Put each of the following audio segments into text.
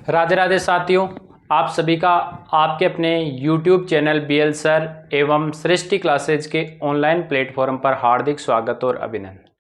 राधे राधे साथियों, आप सभी का आपके अपने YouTube चैनल BL सर एवं सृष्टि क्लासेज के ऑनलाइन प्लेटफॉर्म पर हार्दिक स्वागत और अभिनंदन।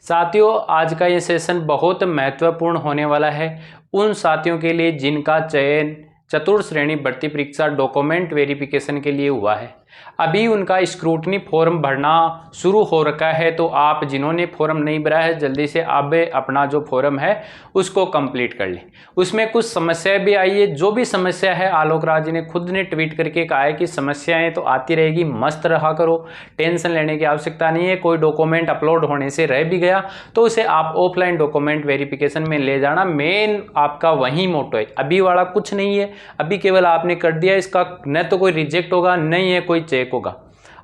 साथियों, आज का ये सेशन बहुत महत्वपूर्ण होने वाला है उन साथियों के लिए जिनका चयन चतुर्थ श्रेणी भर्ती परीक्षा डॉक्यूमेंट वेरिफिकेशन के लिए हुआ है। अभी उनका स्क्रूटनी फॉर्म भरना शुरू हो रखा है, तो आप जिन्होंने फॉर्म नहीं भरा है जल्दी से अब अपना जो फॉर्म है उसको कंप्लीट कर लें। उसमें कुछ समस्याएं भी आई है। जो भी समस्या है, आलोक राज जी ने खुद ने ट्वीट करके कहा है कि समस्याएं तो आती रहेगी, मस्त रहा करो, टेंशन लेने की आवश्यकता नहीं है। कोई डॉक्यूमेंट अपलोड होने से रह भी गया तो उसे आप ऑफलाइन डॉक्यूमेंट वेरिफिकेशन में ले जाना, मेन आपका वही मोटो है। अभी वाला कुछ नहीं है, अभी केवल आपने कर दिया, इसका न तो कोई रिजेक्ट होगा नहीं है कोई चेक होगा।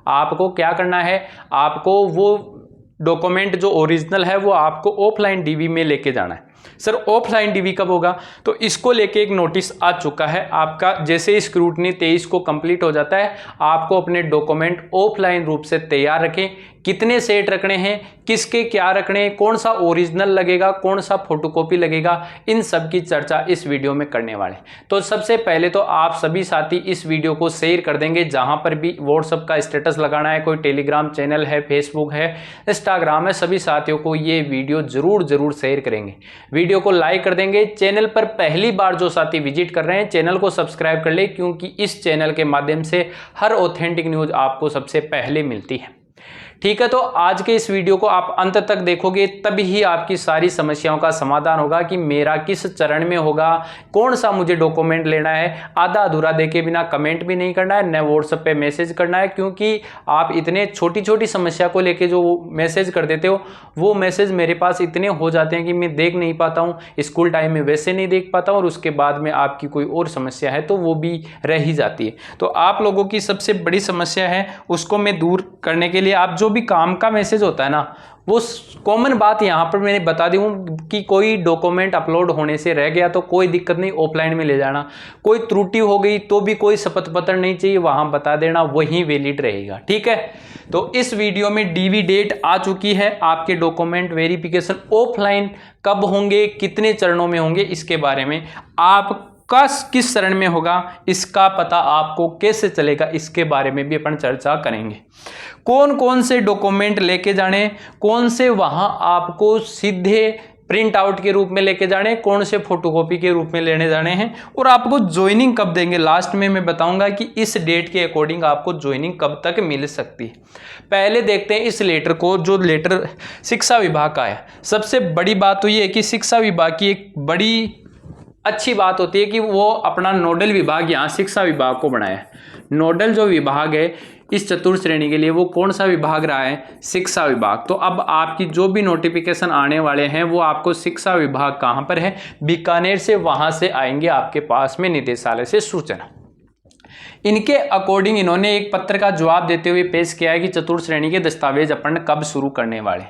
आपको क्या करना है, आपको वो डॉक्यूमेंट जो ओरिजिनल है वो आपको ऑफलाइन डीवी में लेके जाना है। सर ऑफलाइन डीवी कब होगा? तो इसको लेके एक नोटिस आ चुका है आपका। जैसे स्क्रूटनी 23 को कंप्लीट हो जाता है, आपको अपने डॉक्यूमेंट ऑफलाइन रूप से तैयार रखें। कितने सेट रखने हैं, किसके क्या रखने हैं, कौन सा ओरिजिनल लगेगा, कौन सा फोटोकॉपी लगेगा, इन सब की चर्चा इस वीडियो में करने वाले। तो सबसे पहले तो आप सभी साथी इस वीडियो को शेयर कर देंगे। जहां पर भी व्हाट्सएप का स्टेटस लगाना है, कोई टेलीग्राम चैनल है, फेसबुक है, इंस्टाग्राम है, सभी साथियों को ये वीडियो जरूर शेयर करेंगे। वीडियो को लाइक कर देंगे। चैनल पर पहली बार जो साथी विजिट कर रहे हैं, चैनल को सब्सक्राइब कर ले, क्योंकि इस चैनल के माध्यम से हर ऑथेंटिक न्यूज आपको सबसे पहले मिलती है। ठीक है, तो आज के इस वीडियो को आप अंत तक देखोगे तभी ही आपकी सारी समस्याओं का समाधान होगा कि मेरा किस चरण में होगा, कौन सा मुझे डॉक्यूमेंट लेना है। आधा अधूरा देखे बिना कमेंट भी नहीं करना है, न व्हाट्सएप पे मैसेज करना है, क्योंकि आप इतने छोटी छोटी समस्या को लेके जो मैसेज कर देते हो वो मैसेज मेरे पास इतने हो जाते हैं कि मैं देख नहीं पाता हूँ। स्कूल टाइम में वैसे नहीं देख पाता हूँ, और उसके बाद में आपकी कोई और समस्या है तो वो भी रह ही जाती है। तो आप लोगों की सबसे बड़ी समस्या है, उसको मैं दूर करने के लिए आप जो भी काम का मैसेज होता है ना, वो कॉमन बात यहां पर मैंने बता दी हूं कि कोई डॉक्यूमेंट अपलोड होने से रह गया तो कोई दिक्कत नहीं, ऑफलाइन में ले जाना। कोई त्रुटि हो गई तो भी कोई शपथ पत्र नहीं चाहिए, वहां बता देना, वही वैलिड रहेगा। ठीक है, तो इस वीडियो में डीवी डेट आ चुकी है। आपके डॉक्यूमेंट वेरिफिकेशन ऑफलाइन कब होंगे, कितने चरणों में होंगे, इसके बारे में आप किस चरण में होगा, इसका पता आपको कैसे चलेगा, इसके बारे में भी अपन चर्चा करेंगे। कौन कौन से डॉक्यूमेंट लेके जाने, कौन से वहां आपको सीधे प्रिंट आउट के रूप में लेके जाने, कौन से फोटोकॉपी के रूप में लेने जाने हैं, और आपको ज्वाइनिंग कब देंगे। लास्ट में मैं बताऊंगा कि इस डेट के अकॉर्डिंग आपको ज्वाइनिंग कब तक मिल सकती है। पहले देखते हैं इस लेटर को, जो लेटर शिक्षा विभाग का है। सबसे बड़ी बात तो ये है कि शिक्षा विभाग की एक बड़ी अच्छी बात होती है कि वो अपना नोडल विभाग यहाँ शिक्षा विभाग को बनाया है। नोडल जो विभाग है इस चतुर्थ श्रेणी के लिए, वो कौन सा विभाग रहा है? शिक्षा विभाग। तो अब आपकी जो भी नोटिफिकेशन आने वाले हैं वो आपको शिक्षा विभाग कहाँ पर है? बीकानेर से, वहां से आएंगे आपके पास में निदेशालय से सूचना। इनके अकॉर्डिंग इन्होंने एक पत्र का जवाब देते हुए पेश किया है कि चतुर्थ श्रेणी के दस्तावेज अपन कब शुरू करने वाले।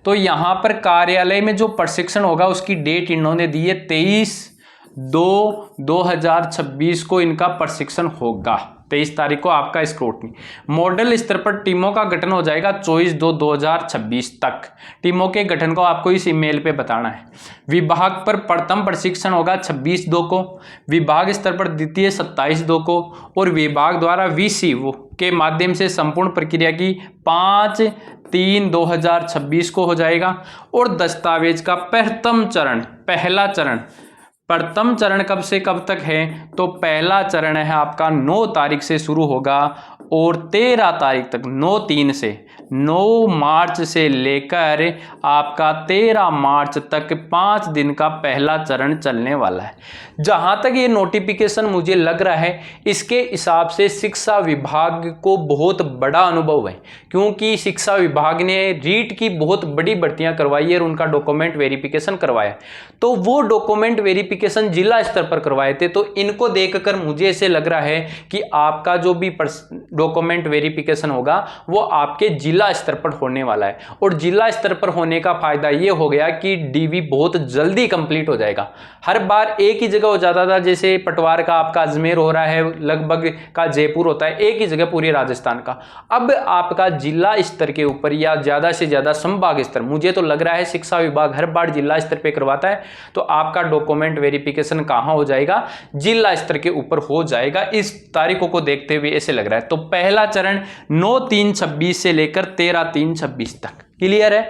तो यहाँ पर कार्यालय में जो प्रशिक्षण होगा उसकी डेट इन्होंने दी है 23/2/2026 को इनका प्रशिक्षण होगा। 23 तारीख को आपका स्क्रूटनी। मॉडल स्तर पर टीमों का गठन हो जाएगा 24/2/2026 तक। टीमों के गठन को आपको इस ईमेल पे बताना है। विभाग पर प्रथम प्रशिक्षण होगा 26/2 को, विभाग स्तर पर द्वितीय 27/2 को, और विभाग द्वारा VC के माध्यम से संपूर्ण प्रक्रिया की 5/3/2026 को हो जाएगा। और दस्तावेज का प्रथम चरण कब से कब तक है? तो पहला चरण है आपका 9 तारीख से शुरू होगा और 13 तारीख तक, 9 मार्च से लेकर आपका 13 मार्च तक 5 दिन का पहला चरण चलने वाला है। जहां तक ये नोटिफिकेशन मुझे लग रहा है, इसके हिसाब से शिक्षा विभाग को बहुत बड़ा अनुभव है, क्योंकि शिक्षा विभाग ने रीट की बहुत बड़ी भर्तियां करवाई है और उनका डॉक्यूमेंट वेरिफिकेशन करवाया। तो वो डॉक्यूमेंट वेरिफिकेशन जिला स्तर पर करवाए थे, तो इनको देखकर मुझे ऐसे लग रहा है कि आपका जो भी डॉक्यूमेंट वेरिफिकेशन होगा वो आपके जिला स्तर पर होने वाला है। और जिला स्तर पर होने का फायदा ये हो गया कि डीवी बहुत जल्दी कंप्लीट हो जाएगा। हर बार एक ही जगह हो जाता था, जैसे पटवार का आपका अजमेर हो रहा है, लगभग का जयपुर होता है, एक ही जगह पूरी राजस्थान का। अब आपका जिला स्तर के ऊपर या ज्यादा से ज्यादा संभाग स्तर, मुझे तो लग रहा है शिक्षा विभाग हर बार जिला स्तर पर करवाता है, तो आपका डॉक्यूमेंट वेरिफिकेशन कहाँ हो जाएगा, जिला स्तर के ऊपर हो जाएगा। इस तारीखों को देखते हुए ऐसे लग रहा है। तो पहला चरण 9/3/26 से लेकर 13/3/26 तक, क्लियर है,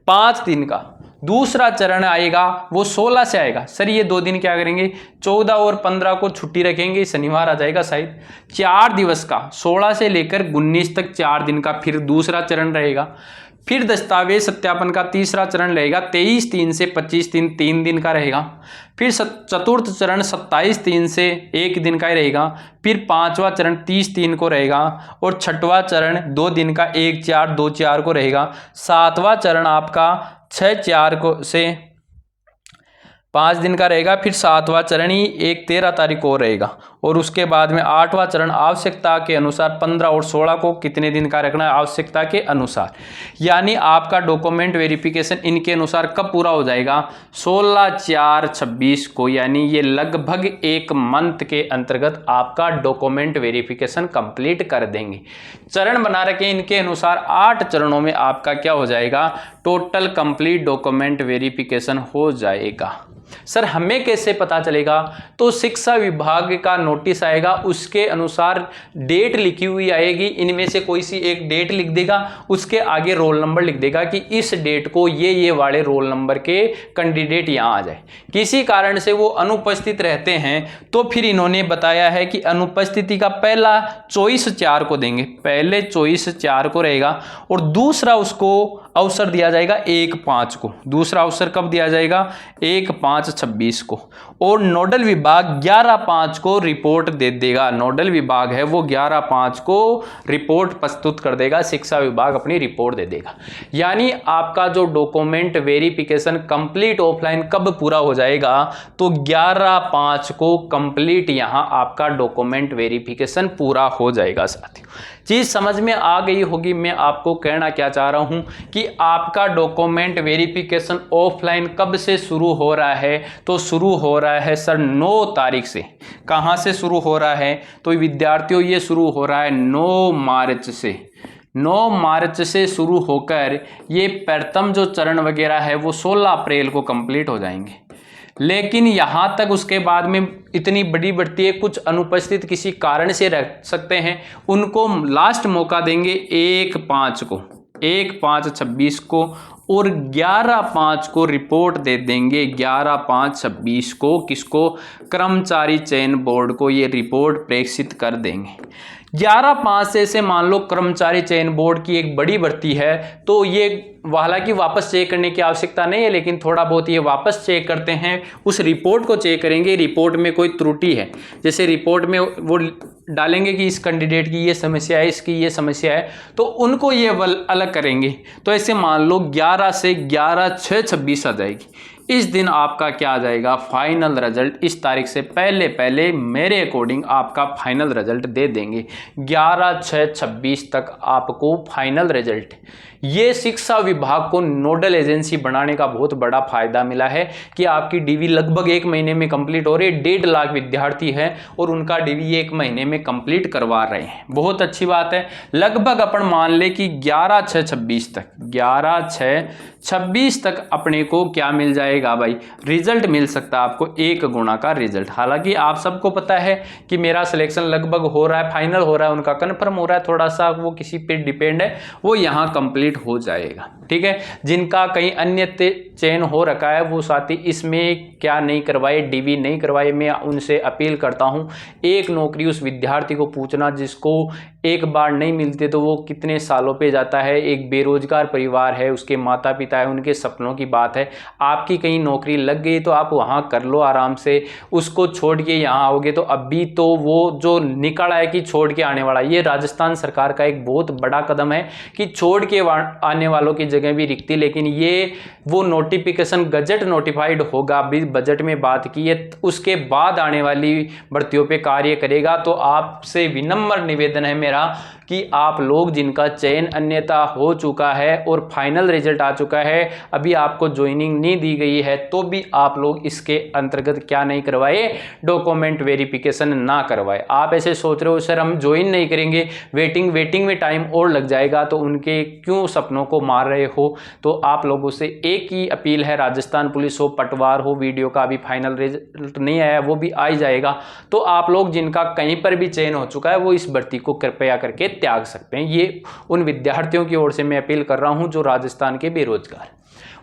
5 दिन का। दूसरा चरण आएगा वो 16 से आएगा। सर ये 2 दिन क्या करेंगे, 14 और 15 को छुट्टी रखेंगे, शनिवार आ जाएगा शायद। 4 दिवस का 16 से लेकर 19 तक 4 दिन का फिर दूसरा चरण रहेगा। फिर दस्तावेज सत्यापन का तीसरा चरण रहेगा 23/3 से 25/3, 3 दिन का रहेगा। फिर चतुर्थ चरण 27/3 से 1 दिन का ही रहेगा। फिर 5वां चरण 30/3 को रहेगा और 6वां चरण 2 दिन का 1/4/2/4 को रहेगा। 7वां चरण आपका 6/4 को से 5 दिन का रहेगा। फिर 7वां चरण ही 13 तारीख को रहेगा और उसके बाद में 8वां चरण आवश्यकता के अनुसार 15 और 16 को कितने दिन का रखना है, आवश्यकता के अनुसार। यानी आपका डॉक्यूमेंट वेरिफिकेशन इनके अनुसार कब पूरा हो जाएगा, 16/4/26 को, यानी ये लगभग 1 मंथ के अंतर्गत आपका डॉक्यूमेंट वेरिफिकेशन कंप्लीट कर देंगे। चरण बना रखे इनके अनुसार 8 चरणों में आपका क्या हो जाएगा, टोटल कंप्लीट डॉक्यूमेंट वेरिफिकेशन हो जाएगा। सर हमें कैसे पता चलेगा, तो शिक्षा विभाग का नोटिस आएगा, उसके अनुसार डेट लिखी हुई आएगी, इनमें से कोई सी एक डेट लिख देगा, उसके आगे रोल नंबर लिख देगा कि इस डेट को ये वाले रोल नंबर के कैंडिडेट यहाँ आ जाए। किसी कारण से वो अनुपस्थित रहते हैं तो फिर इन्होंने बताया है कि अनुपस्थिति का पहला चॉइस 4 को देंगे, पहले चॉइस 4 को रहेगा और दूसरा उसको अवसर दिया जाएगा 1/5 को। दूसरा अवसर कब दिया जाएगा, 1/5/26 को। और नोडल विभाग 11/5 को रिपोर्ट दे देगा। नोडल विभाग है वो 11/5 को रिपोर्ट प्रस्तुत कर देगा, शिक्षा विभाग अपनी रिपोर्ट दे देगा। यानी आपका जो डॉक्यूमेंट वेरिफिकेशन कंप्लीट ऑफलाइन कब पूरा हो जाएगा, तो 11/5 को कंप्लीट यहां आपका डॉक्यूमेंट वेरिफिकेशन पूरा हो जाएगा। साथियों चीज समझ में आ गई होगी। मैं आपको कहना क्या चाह रहा हूं कि आपका डॉक्यूमेंट वेरिफिकेशन ऑफलाइन कब से शुरू हो रहा है, तो शुरू हो रहा है सर 9 तारीख से। कहां से शुरू हो रहा है, तो विद्यार्थियों ये शुरू हो रहा है 9 मार्च से। 9 मार्च से शुरू होकर ये प्रथम जो चरण वगैरह है वो 16 अप्रैल को कंप्लीट हो जाएंगे। लेकिन यहां तक उसके बाद में इतनी बड़ी बढ़ती है, कुछ अनुपस्थित किसी कारण से रह सकते हैं, उनको लास्ट मौका देंगे 1/5 को, 1/5/26 को, और 11/5 को रिपोर्ट दे देंगे। 11/5/26 को किसको, कर्मचारी चयन बोर्ड को ये रिपोर्ट प्रेषित कर देंगे। 11/5 से मान लो कर्मचारी चयन बोर्ड की एक बड़ी भर्ती है, तो ये हालांकि वापस चेक करने की आवश्यकता नहीं है, लेकिन थोड़ा बहुत ये वापस चेक करते हैं, उस रिपोर्ट को चेक करेंगे। रिपोर्ट में कोई त्रुटि है, जैसे रिपोर्ट में वो डालेंगे कि इस कैंडिडेट की ये समस्या है, इसकी ये समस्या है, तो उनको ये अलग करेंगे। तो ऐसे मान लो 11 से 11/6/26 आ जाएगी। इस दिन आपका क्या आ जाएगा, फाइनल रिजल्ट। इस तारीख से पहले मेरे अकॉर्डिंग आपका फाइनल रिजल्ट दे देंगे। 11/6/26 तक आपको फाइनल रिजल्ट। ये शिक्षा विभाग को नोडल एजेंसी बनाने का बहुत बड़ा फायदा मिला है कि आपकी डीवी लगभग 1 महीने में कंप्लीट हो रही है। 1.5 लाख विद्यार्थी हैं और उनका डीवी 1 महीने में कंप्लीट करवा रहे हैं, बहुत अच्छी बात है। लगभग अपन मान ले कि 11/6/26 तक, 11/6/26 तक अपने को क्या मिल जाएगा भाई, रिजल्ट मिल सकता है आपको 1 गुना का रिजल्ट। हालांकि आप सबको पता है कि मेरा सिलेक्शन लगभग हो रहा है, फाइनल हो रहा है, उनका कन्फर्म हो रहा है, थोड़ा सा वो किसी पे डिपेंड है, वो यहाँ कंप्लीट हो जाएगा। ठीक है, जिनका कहीं अन्य चयन हो रखा है वो साथी इसमें क्या नहीं करवाए, डीवी नहीं करवाए, मैं उनसे अपील करता हूं, एक नौकरी उस विद्यार्थी को पूछना जिसको एक बार नहीं मिलते तो वो कितने सालों पे जाता है। एक बेरोजगार परिवार है, उसके माता पिता है, उनके सपनों की बात है। आपकी कहीं नौकरी लग गई तो आप वहां कर लो आराम से, उसको छोड़ के यहाँ आओगे तो अभी तो वो जो निकल आए कि छोड़ के आने वाला, ये राजस्थान सरकार का एक बहुत बड़ा कदम है कि छोड़ के आने वालों की जगह भी रिक्ति। लेकिन ये वो नोटिफिकेशन गजट नोटिफाइड होगा, अभी बजट में बात की है, उसके बाद आने वाली भर्तियों पे कार्य करेगा। तो आपसे विनम्र निवेदन है मेरा, कि आप लोग जिनका चयन अन्यथा हो चुका है और फाइनल रिजल्ट आ चुका है, अभी आपको ज्वाइनिंग नहीं दी गई है, तो भी आप लोग इसके अंतर्गत क्या नहीं करवाए, डॉक्यूमेंट वेरिफिकेशन ना करवाए। आप ऐसे सोच रहे हो सर हम ज्वाइन नहीं करेंगे, वेटिंग में टाइम और लग जाएगा, तो उनके क्यों सपनों को मार रहे हो। तो आप लोगों से एक ही अपील है, राजस्थान पुलिस हो, पटवार हो, वीडियो का अभी फाइनल रिजल्ट नहीं आया, वो भी आ ही जाएगा, तो आप लोग जिनका कहीं पर भी चयन हो चुका है वो इस भर्ती को कृपया करके त्याग सकते हैं। ये उन विद्यार्थियों की ओर से मैं अपील कर रहा हूं जो राजस्थान के बेरोजगार।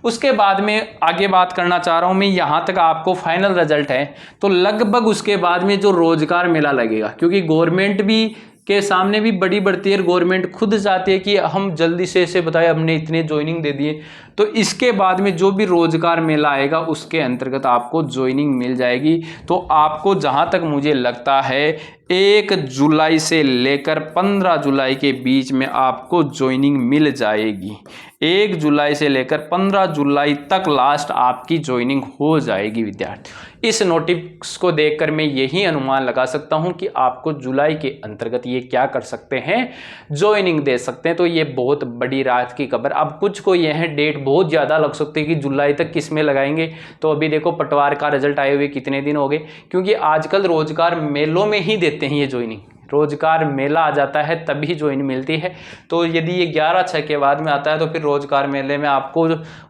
उसके बाद में आगे बात करना चाह रहा हूं मैं, यहां तक आपको फाइनल रिजल्ट है, तो लगभग उसके बाद में जो रोजगार मेला लगेगा, क्योंकि गवर्नमेंट भी के सामने भी बड़ी बढ़ती है, गवर्नमेंट खुद चाहती है कि हम जल्दी से इसे बताए, हमने इतने ज्वाइनिंग दे दिए, तो इसके बाद में जो भी रोजगार मेला आएगा उसके अंतर्गत आपको ज्वाइनिंग मिल जाएगी। तो आपको जहां तक मुझे लगता है 1 जुलाई से लेकर 15 जुलाई के बीच में आपको ज्वाइनिंग मिल जाएगी। 1 जुलाई से लेकर 15 जुलाई तक लास्ट आपकी ज्वाइनिंग हो जाएगी विद्यार्थी। इस नोटिस को देखकर मैं यही अनुमान लगा सकता हूं कि आपको जुलाई के अंतर्गत ये क्या कर सकते हैं, ज्वाइनिंग दे सकते हैं। तो ये बहुत बड़ी राहत की खबर। अब कुछ को यह डेट बहुत ज़्यादा लग सकती है कि जुलाई तक किस में लगाएंगे, तो अभी देखो पटवार का रिजल्ट आए हुए कितने दिन हो गए, क्योंकि आजकल रोजगार मेलों में ही देते हैं ये ज्वाइनिंग, रोजगार मेला आ जाता है तभी ज्वाइन मिलती है। तो यदि ये 11/6 के बाद में आता है तो फिर रोजगार मेले में आपको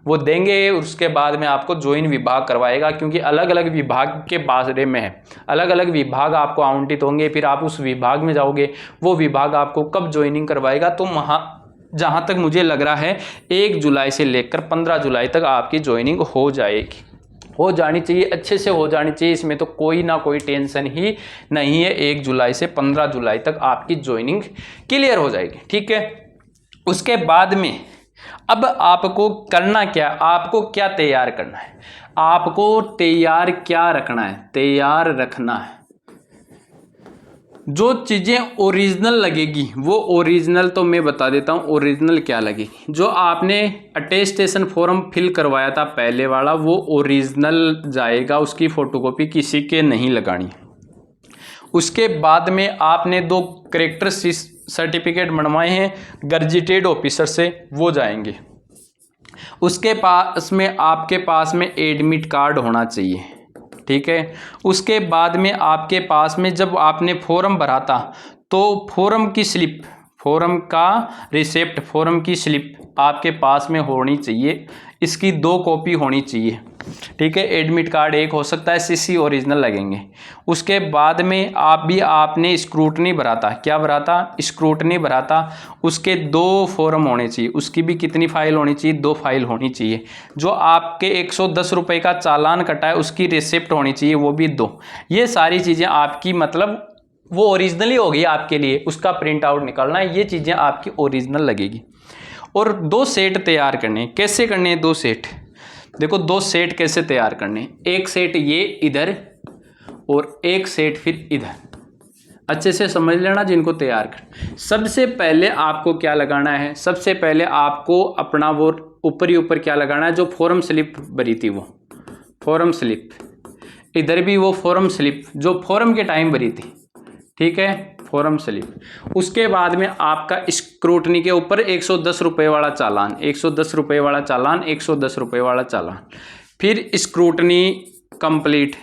वो देंगे, उसके बाद में आपको ज्वाइन विभाग करवाएगा, क्योंकि अलग अलग विभाग के बारे में है, अलग अलग विभाग आपको आवंटित होंगे, फिर आप उस विभाग में जाओगे, वो विभाग आपको कब ज्वाइनिंग करवाएगा। तो जहां तक मुझे लग रहा है 1 जुलाई से लेकर 15 जुलाई तक आपकी ज्वाइनिंग हो जाएगी, हो जानी चाहिए, अच्छे से हो जानी चाहिए, इसमें तो कोई ना कोई टेंशन ही नहीं है। 1 जुलाई से 15 जुलाई तक आपकी ज्वाइनिंग क्लियर हो जाएगी, ठीक है। उसके बाद में अब आपको करना क्या, आपको क्या तैयार करना है, आपको तैयार क्या रखना है, तैयार रखना है जो चीज़ें ओरिजिनल लगेगी वो ओरिजिनल, तो मैं बता देता हूँ ओरिजिनल क्या लगेगी। जो आपने अटेस्टेशन फॉर्म फिल करवाया था पहले वाला, वो ओरिजिनल जाएगा, उसकी फोटोकॉपी किसी के नहीं लगानी। उसके बाद में आपने 2 कैरेक्टर सर्टिफिकेट बनवाए हैं गजेटेड ऑफिसर से, वो जाएंगे। उसके पास में आपके पास में एडमिट कार्ड होना चाहिए, ठीक है। उसके बाद में आपके पास में जब आपने फॉर्म भरा था तो फॉर्म की स्लिप, फॉर्म का रिसिप्ट, फॉर्म की स्लिप आपके पास में होनी चाहिए, इसकी 2 कॉपी होनी चाहिए, ठीक है। एडमिट कार्ड एक हो सकता है, सीसी ओरिजिनल लगेंगे। उसके बाद में आपने स्क्रूटनी भरा था, क्या भरा था, स्क्रूटनी भरा था, उसके 2 फॉर्म होने चाहिए, उसकी भी कितनी फाइल होनी चाहिए, 2 फाइल होनी चाहिए। जो आपके 110 रुपये का चालान कटा है उसकी रिसिप्ट होनी चाहिए, वो भी 2। ये सारी चीज़ें आपकी मतलब वो ओरिजिनल ही होगी आपके लिए, उसका प्रिंट आउट निकालना है, ये चीज़ें आपकी ओरिजिनल लगेगी। और 2 सेट तैयार करने, कैसे करने हैं 2 सेट, देखो 2 सेट कैसे तैयार करने, एक सेट ये इधर और एक सेट फिर इधर, अच्छे से समझ लेना जिनको तैयार कर। सबसे पहले आपको क्या लगाना है, सबसे पहले आपको अपना वो ऊपर क्या लगाना है, जो फॉर्म स्लिप भरी थी वो फॉर्म स्लिप, इधर भी वो फॉर्म स्लिप जो फॉर्म के टाइम भरी थी, ठीक है, फॉर्म स्लिप। उसके बाद में आपका स्क्रूटनी के ऊपर 110 रुपये वाला चालान, 110 रुपये वाला चालान, 110 रुपये वाला चालान, फिर स्क्रूटनी कंप्लीट,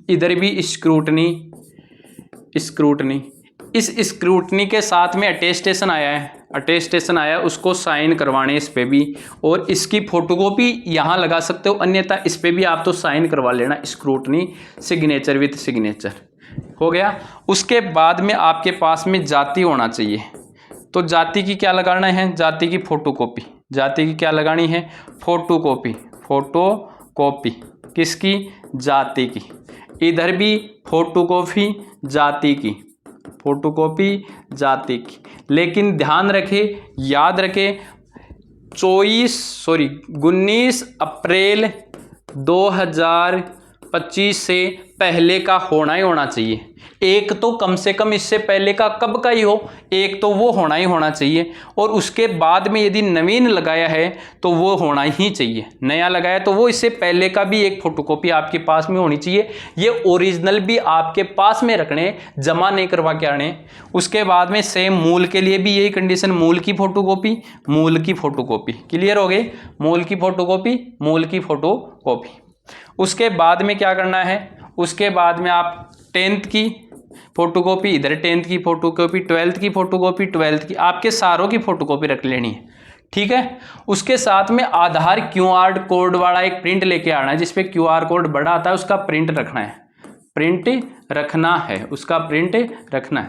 इधर भी स्क्रूटनी, इस स्क्रूटनी के साथ में अटेस्टेशन आया है, अटेस्टेशन आया उसको साइन करवाने इस पे भी, और इसकी फोटोकॉपी यहाँ लगा सकते हो, अन्यथा इस पे भी आप तो साइन करवा लेना, स्क्रूटनी सिग्नेचर विथ सिग्नेचर हो गया। उसके बाद में आपके पास में जाति होना चाहिए, तो जाति की क्या लगाना है, जाति की फोटोकॉपी, जाति की क्या लगानी है, फोटोकॉपी, फोटोकॉपी किसकी, जाति की, इधर भी फोटोकॉपी जाति की, फोटोकॉपी जाति की। लेकिन ध्यान रखें, याद रखें 19 अप्रैल 2000 2025 से पहले का होना ही होना चाहिए। एक तो कम से कम इससे पहले का कब का ही हो, एक तो वो होना ही होना चाहिए। और उसके बाद में यदि नवीन लगाया है तो वो होना ही चाहिए। नया लगाया तो वो इससे पहले का भी एक फोटोकॉपी आपके पास में होनी चाहिए। ये ओरिजिनल भी आपके पास में रखने, जमा नहीं करवा के आने। उसके बाद में सेम मूल के लिए भी यही कंडीशन, मूल की फोटोकॉपी, मूल की फोटोकॉपी। क्लियर हो गई? मूल की फोटोकॉपी, मूल की फोटोकॉपी। उसके बाद में क्या करना है, उसके बाद में आप 10th की फोटोकॉपी इधर, 10th की फोटोकॉपी, 12th की फोटोकॉपी, 12th की, आपके सारों की फोटोकॉपी रख लेनी है। ठीक है। उसके साथ में आधार QR कोड वाला एक प्रिंट लेके आना है, जिसपे QR कोड बड़ा आता है, उसका प्रिंट रखना है, प्रिंट रखना है, उसका प्रिंट रखना है।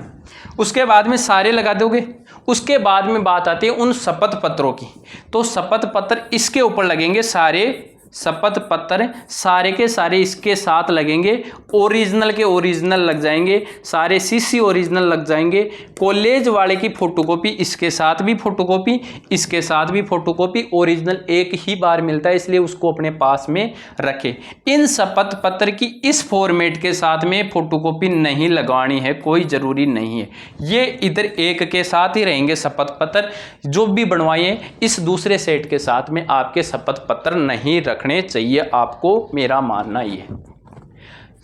उसके बाद में सारे लगा दोगे। उसके बाद में बात आती है उन शपथ पत्रों की। तो शपथ पत्र इसके ऊपर लगेंगे, सारे शपथ पत्र सारे के सारे इसके साथ लगेंगे। ओरिजिनल के ओरिजिनल लग जाएंगे, सारे CC ओरिजिनल लग जाएंगे। कॉलेज वाले की फोटोकॉपी इसके साथ भी फोटोकॉपी, इसके साथ भी फोटोकॉपी। ओरिजिनल एक ही बार मिलता है, इसलिए उसको अपने पास में रखें। इन शपथ पत्र की इस फॉर्मेट के साथ में फोटोकॉपी नहीं लगवानी है, कोई जरूरी नहीं है। ये इधर एक के साथ ही रहेंगे शपथ पत्र। जो भी बनवाइए इस दूसरे सेट के साथ में आपके शपथ पत्र नहीं रखने चाहिए, आपको मेरा मानना ये।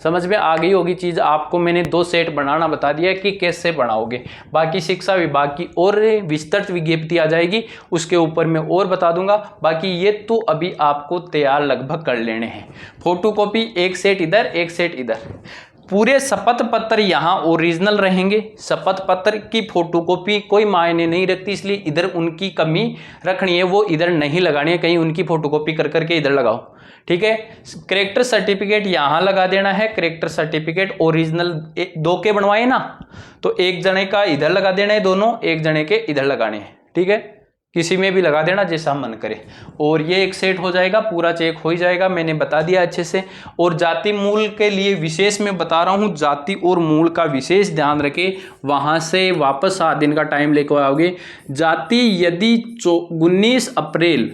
समझ में आ गई होगी चीज। आपको मैंने 2 सेट बनाना बता दिया कि कैसे बनाओगे। बाकी शिक्षा विभाग की और विस्तृत विज्ञप्ति आ जाएगी, उसके ऊपर मैं और बता दूंगा। बाकी ये तो अभी आपको तैयार लगभग कर लेने हैं। फोटोकॉपी एक सेट इधर, एक सेट इधर। पूरे शपथ पत्र यहाँ ओरिजिनल रहेंगे। शपथ पत्र की फोटोकॉपी कोई मायने नहीं रखती, इसलिए इधर उनकी कमी रखनी है, वो इधर नहीं लगानी है। कहीं उनकी फोटोकॉपी कर करके इधर लगाओ। ठीक है। कैरेक्टर सर्टिफिकेट यहाँ लगा देना है। कैरेक्टर सर्टिफिकेट ओरिजिनल 2 के बनवाए ना, तो एक जने का इधर लगा देना है, दोनों एक जने के इधर लगाने हैं। ठीक है। किसी में भी लगा देना जैसा मन करे। और ये एक सेट हो जाएगा, पूरा चेक हो ही जाएगा। मैंने बता दिया अच्छे से। और जाति मूल के लिए विशेष मैं बता रहा हूँ, जाति और मूल का विशेष ध्यान रखें। वहाँ से वापस 7 दिन का टाइम लेकर आओगे। जाति यदि 19 अप्रैल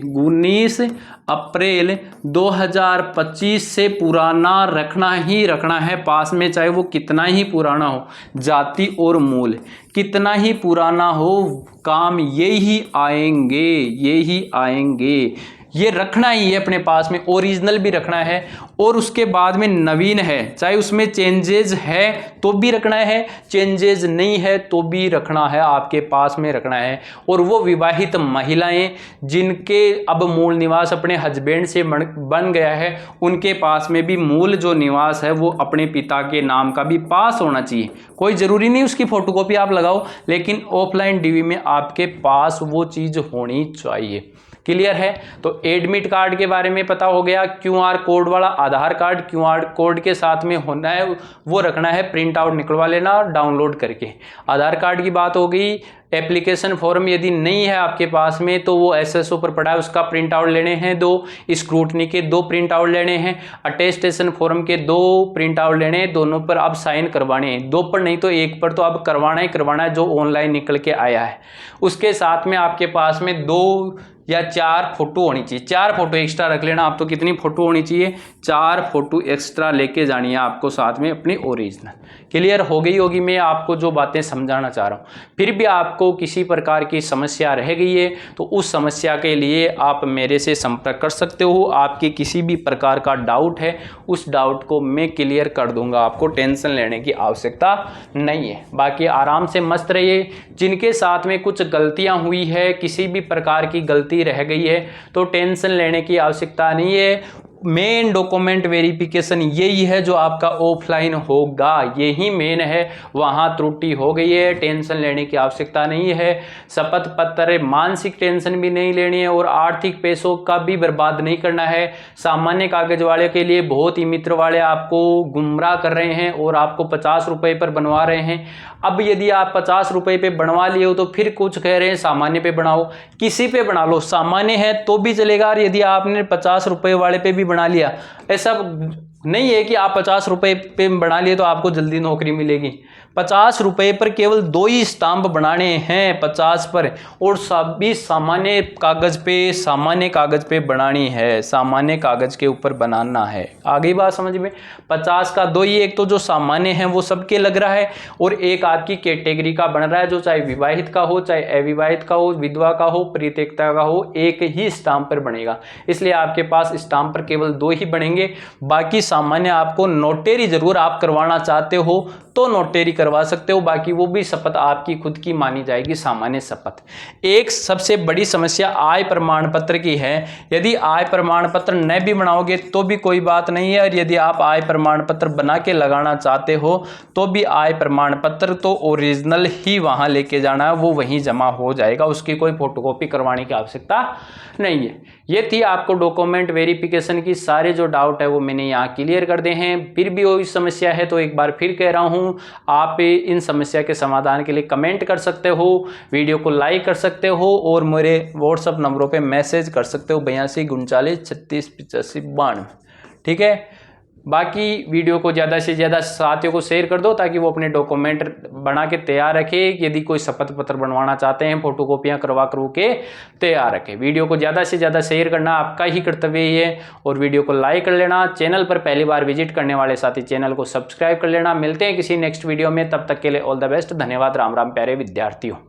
2025 से पुराना रखना ही रखना है पास में, चाहे वो कितना ही पुराना हो। जाति और मूल कितना ही पुराना हो, काम यही आएंगे, यही आएंगे। ये रखना ही है अपने पास में, ओरिजिनल भी रखना है। और उसके बाद में नवीन है, चाहे उसमें चेंजेस है तो भी रखना है, चेंजेस नहीं है तो भी रखना है, आपके पास में रखना है। और वो विवाहित महिलाएं जिनके अब मूल निवास अपने हस्बैंड से बन गया है, उनके पास में भी मूल जो निवास है वो अपने पिता के नाम का भी पास होना चाहिए। कोई ज़रूरी नहीं उसकी फोटोकॉपी आप लगाओ, लेकिन ऑफलाइन DV में आपके पास वो चीज़ होनी चाहिए। क्लियर है? तो एडमिट कार्ड के बारे में पता हो गया। QR कोड वाला आधार कार्ड QR कोड के साथ में होना है, वो रखना है, प्रिंट आउट निकलवा लेना डाउनलोड करके। आधार कार्ड की बात हो गई। एप्लीकेशन फॉर्म यदि नहीं है आपके पास में तो वो SSO पर पड़ा है, उसका प्रिंट आउट लेने हैं 2, स्क्रूटनी के 2 प्रिंट आउट लेने हैं, अटेस्टेशन फॉर्म के 2 प्रिंट आउट लेने हैं। दोनों पर आप साइन करवाने हैं, 2 पर नहीं तो 1 पर तो आप करवाना ही करवाना है, जो ऑनलाइन निकल के आया है। उसके साथ में आपके पास में 2 या 4 फोटो होनी चाहिए। 4 फोटो एक्स्ट्रा रख लेना आप। तो कितनी फोटो होनी चाहिए? 4 फोटो एक्स्ट्रा लेके जानी है आपको साथ में अपनी ओरिजिनल। क्लियर हो गई होगी मैं आपको जो बातें समझाना चाह रहा हूँ। फिर भी आपको किसी प्रकार की समस्या रह गई है तो उस समस्या के लिए आप मेरे से संपर्क कर सकते हो। आपके किसी भी प्रकार का डाउट है, उस डाउट को मैं क्लियर कर दूंगा, आपको टेंशन लेने की आवश्यकता नहीं है। बाकी आराम से मस्त रहिए। जिनके साथ में कुछ गलतियां हुई है, किसी भी प्रकार की गलती रह गई है, तो टेंशन लेने की आवश्यकता नहीं है। मेन डॉक्यूमेंट वेरिफिकेशन यही है जो आपका ऑफलाइन होगा, यही मेन है। वहाँ त्रुटि हो गई है, टेंशन लेने की आवश्यकता नहीं है। शपथ पत्र मानसिक टेंशन भी नहीं लेनी है और आर्थिक पैसों का भी बर्बाद नहीं करना है। सामान्य कागज वाले के लिए बहुत ही मित्र वाले आपको गुमराह कर रहे हैं और आपको 50 रुपये पर बनवा रहे हैं। अब यदि आप 50 रुपये पे बनवा लिए हो तो फिर कुछ कह रहे हैं सामान्य पे बनाओ। किसी पे बना लो, सामान्य है तो भी चलेगा, और यदि आपने 50 रुपये वाले पे भी बना लिया, ऐसा नहीं है कि आप 50 रुपये पे बना लिए तो आपको जल्दी नौकरी मिलेगी। 50 रुपये पर केवल 2 ही स्टाम्प बनाने हैं 50 पर, और सभी सामान्य कागज पे बनानी है, सामान्य कागज के ऊपर बनाना है। आगे बात समझ में। 50 का 2 ही, एक तो जो सामान्य है वो सबके लग रहा है, और एक आपकी कैटेगरी का बन रहा है जो चाहे विवाहित का हो, चाहे अविवाहित का हो, विधवा का हो, परित्यक्ता का हो, एक ही स्टाम्प पर बनेगा। इसलिए आपके पास स्टाम्प पर केवल 2 ही बनेंगे। बाकी सामान्य आपको नोटेरी जरूर आप करवाना चाहते हो तो नोटेरी करवा सकते हो, बाकी वो भी शपथ आपकी खुद की मानी जाएगी, सामान्य शपथ। एक सबसे बड़ी समस्या आय प्रमाण पत्र की है। यदि आय प्रमाण पत्र न भी बनाओगे तो भी कोई बात नहीं है, और यदि आप आय प्रमाण पत्र बना के लगाना चाहते हो तो भी आय प्रमाण पत्र तो ओरिजिनल ही वहां लेके जाना है, वो वहीं जमा हो जाएगा, उसकी कोई फोटोकॉपी करवाने की आवश्यकता नहीं है। ये थी आपको डॉक्यूमेंट वेरिफिकेशन की सारे जो डाउट है वो मैंने यहाँ क्लियर कर दे हैं। फिर भी कोई समस्या है तो एक बार फिर कह रहा हूँ, आप इन समस्या के समाधान के लिए कमेंट कर सकते हो, वीडियो को लाइक कर सकते हो, और मेरे व्हाट्सअप नंबरों पे मैसेज कर सकते हो 82 39 36 85 92। ठीक है। बाकी वीडियो को ज़्यादा से ज़्यादा साथियों को शेयर कर दो ताकि वो अपने डॉक्यूमेंट बना के तैयार रखे। यदि कोई शपथ पत्र बनवाना चाहते हैं, फोटोकॉपियाँ करवा के तैयार रखें। वीडियो को ज़्यादा से ज़्यादा शेयर करना आपका ही कर्तव्य ही है, और वीडियो को लाइक कर लेना। चैनल पर पहली बार विजिट करने वाले साथी चैनल को सब्सक्राइब कर लेना। मिलते हैं किसी नेक्स्ट वीडियो में, तब तक के लिए ऑल द बेस्ट। धन्यवाद। राम राम प्यारे विद्यार्थियों।